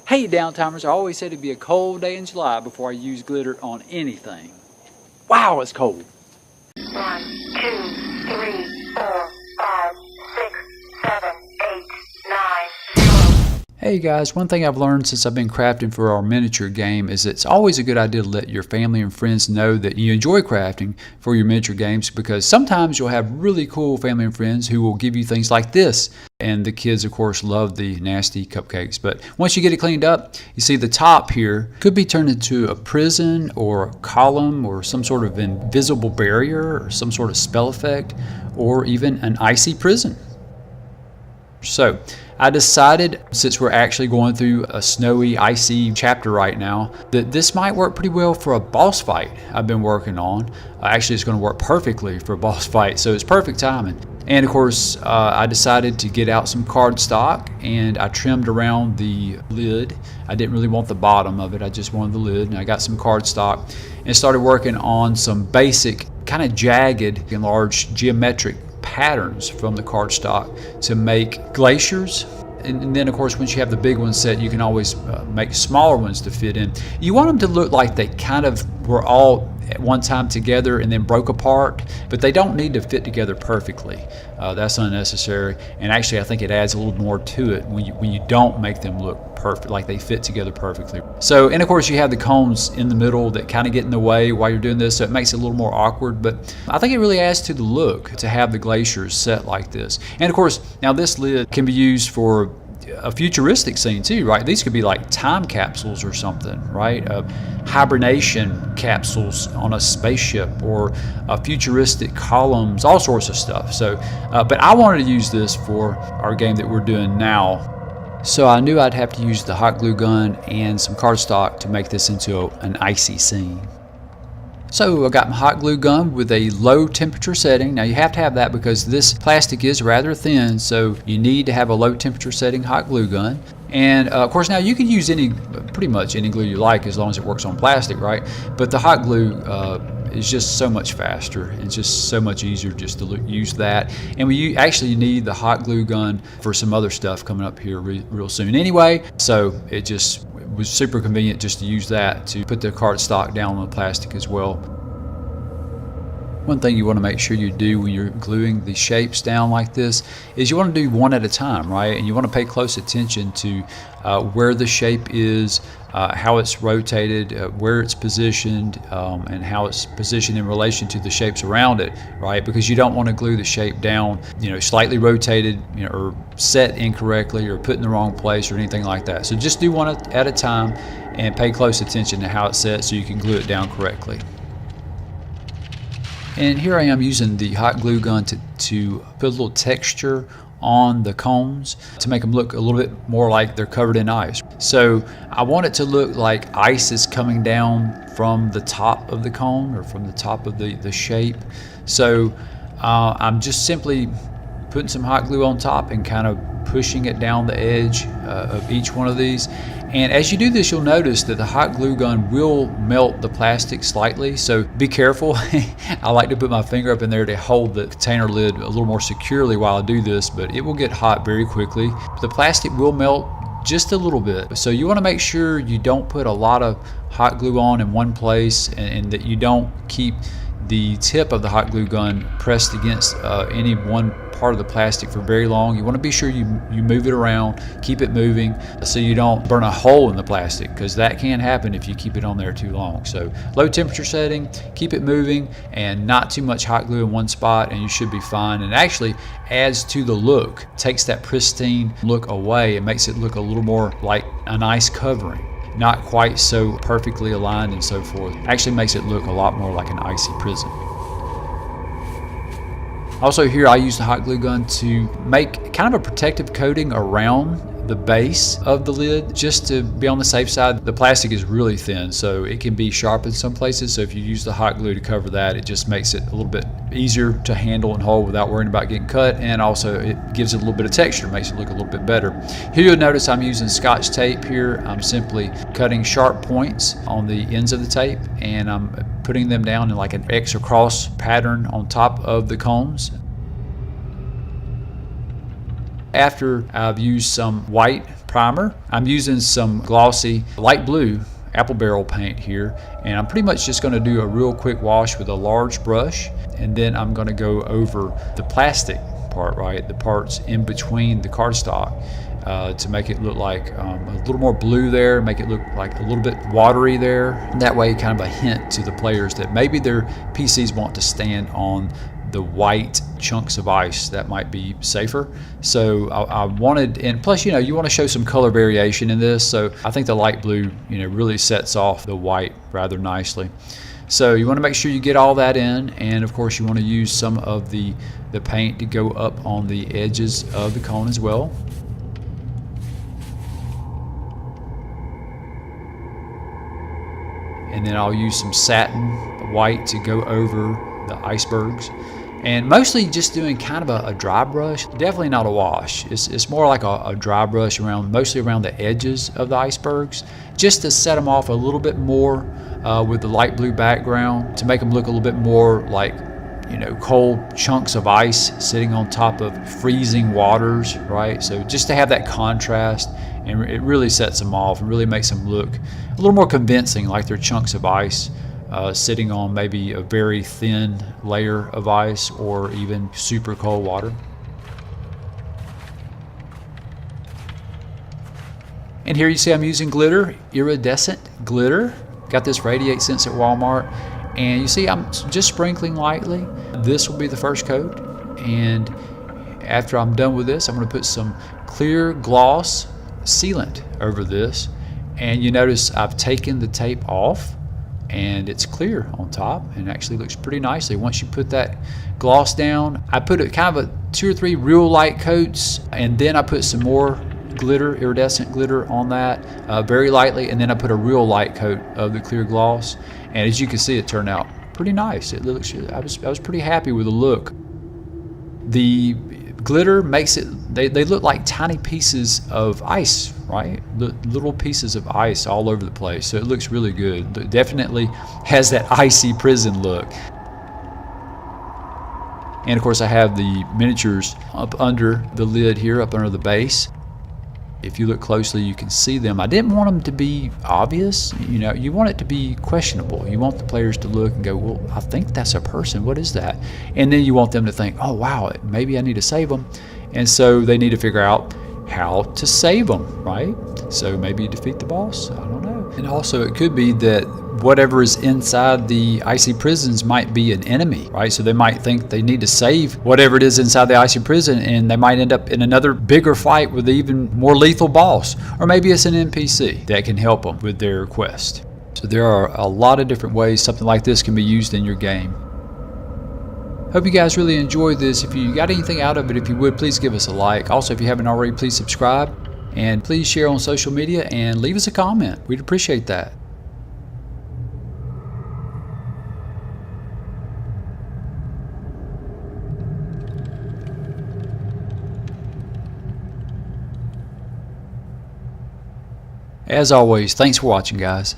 Hey downtimers, I always said it'd be a cold day in July before I use glitter on anything. Wow, it's cold. 1, 2, 3, 4, 5, 6, 7, 8, 9, 12. Hey guys, one thing I've learned since I've been crafting for our miniature game is it's always a good idea to let your family and friends know that you enjoy crafting for your miniature games, because sometimes you'll have really cool family and friends who will give you things like this. And the kids, of course, love the nasty cupcakes. But once you get it cleaned up, you see the top here could be turned into a prison or a column or some sort of invisible barrier or some sort of spell effect or even an icy prison. So I decided, since we're actually going through a snowy, icy chapter right now, that this might work pretty well for a boss fight I've been working on. Actually, it's going to work perfectly for a boss fight, so it's perfect timing. And of course, I decided to get out some cardstock and I trimmed around the lid. I didn't really want the bottom of it, I just wanted the lid. And I got some cardstock and started working on some basic, kind of jagged, enlarged geometric patterns from the cardstock to make glaciers. And then of course, once you have the big ones set, you can always make smaller ones to fit in. You want them to look like they kind of were all at one time together and then broke apart, but they don't need to fit together perfectly. That's unnecessary, and actually I think it adds a little more to it when you don't make them look perfect, like they fit together perfectly. So, and of course you have the cones in the middle that kind of get in the way while you're doing this, so it makes it a little more awkward, but I think it really adds to the look to have the glaciers set like this. And of course, now this lid can be used for a futuristic scene too, right? These could be like time capsules or something, right? Hibernation capsules on a spaceship, or futuristic columns, all sorts of stuff. So, but I wanted to use this for our game that we're doing now. So I knew I'd have to use the hot glue gun and some cardstock to make this into an icy scene. So I got my hot glue gun with a low temperature setting. Now you have to have that because this plastic is rather thin, so you need to have a low temperature setting hot glue gun. And of course, now you can use pretty much any glue you like as long as it works on plastic, right? But the hot glue is just so much faster. It's just so much easier just to use that. And we actually need the hot glue gun for some other stuff coming up here real soon anyway. So it just was super convenient just to use that to put the cardstock down on the plastic as well. One thing you want to make sure you do when you're gluing the shapes down like this is you want to do one at a time, right? And you want to pay close attention to where the shape is, how it's rotated, where it's positioned, and how it's positioned in relation to the shapes around it, right? Because you don't want to glue the shape down, slightly rotated, or set incorrectly, or put in the wrong place, or anything like that. So just do one at a time and pay close attention to how it's set so you can glue it down correctly. And here I am using the hot glue gun to put a little texture on the cones to make them look a little bit more like they're covered in ice. So I want it to look like ice is coming down from the top of the cone, or from the top of the shape. So I'm just simply putting some hot glue on top and kind of pushing it down the edge of each one of these. And as you do this, you'll notice that the hot glue gun will melt the plastic slightly, so be careful. I like to put my finger up in there to hold the container lid a little more securely while I do this, but it will get hot very quickly. The plastic will melt just a little bit, so you want to make sure you don't put a lot of hot glue on in one place, and that you don't keep the tip of the hot glue gun pressed against any one part of the plastic for very long. You want to be sure you move it around, keep it moving, so you don't burn a hole in the plastic, because that can happen if you keep it on there too long. So low temperature setting, keep it moving, and not too much hot glue in one spot, and you should be fine. And actually adds to the look, takes that pristine look away and makes it look a little more like an ice covering. Not quite so perfectly aligned and so forth. Actually makes it look a lot more like an icy prison. Also here I use the hot glue gun to make kind of a protective coating around the base of the lid, just to be on the safe side. The plastic is really thin, so it can be sharp in some places, so if you use the hot glue to cover that, it just makes it a little bit easier to handle and hold without worrying about getting cut, and also it gives it a little bit of texture, makes it look a little bit better. Here you'll notice I'm using Scotch tape here. I'm simply cutting sharp points on the ends of the tape, and I'm putting them down in like an X or cross pattern on top of the cones. After I've used some white primer. I'm using some glossy light blue apple barrel paint here, and I'm pretty much just going to do a real quick wash with a large brush, and then I'm going to go over the plastic part, right, the parts in between the cardstock, to make it look like a little more blue there, make it look like a little bit watery there. That way, kind of a hint to the players that maybe their PCs want to stand on the white chunks of ice. That might be safer. So I wanted, and plus, you want to show some color variation in this. So I think the light blue, really sets off the white rather nicely. So you want to make sure you get all that in, and of course you want to use some of the paint to go up on the edges of the cone as well. And then I'll use some satin white to go over the icebergs, and mostly just doing kind of a dry brush, definitely not a wash. It's more like a dry brush mostly around the edges of the icebergs, just to set them off a little bit more with the light blue background, to make them look a little bit more like cold chunks of ice sitting on top of freezing waters, right? So just to have that contrast, and it really sets them off and really makes them look a little more convincing, like they're chunks of ice sitting on maybe a very thin layer of ice or even super cold water. And here you see I'm using glitter, iridescent glitter. Got this Radiate Sense at Walmart. And you see I'm just sprinkling lightly. This will be the first coat. And after I'm done with this, I'm going to put some clear gloss sealant over this. And you notice I've taken the tape off, and it's clear on top, and actually looks pretty nicely. Once you put that gloss down, I put it kind of 2 or 3 real light coats, and then I put some more glitter, iridescent glitter on that very lightly, and then I put a real light coat of the clear gloss. And as you can see, it turned out pretty nice. It looks, I was pretty happy with the look. The glitter makes it, they look like tiny pieces of ice, right? Little pieces of ice all over the place. So it looks really good. It definitely has that icy prison look. And of course I have the miniatures up under the lid here, up under the base. If you look closely, you can see them. I didn't want them to be obvious. You want it to be questionable. You want the players to look and go, well, I think that's a person. What is that? And then you want them to think, oh, wow, maybe I need to save them. And so they need to figure out how to save them, right? So maybe defeat the boss. I don't know. And also it could be that whatever is inside the icy prisons might be an enemy, right? So they might think they need to save whatever it is inside the icy prison, and they might end up in another bigger fight with an even more lethal boss. Or maybe it's an NPC that can help them with their quest. So there are a lot of different ways something like this can be used in your game. Hope you guys really enjoyed this. If you got anything out of it, if you would, please give us a like. Also, if you haven't already, please subscribe. And please share on social media and leave us a comment. We'd appreciate that. As always, thanks for watching, guys.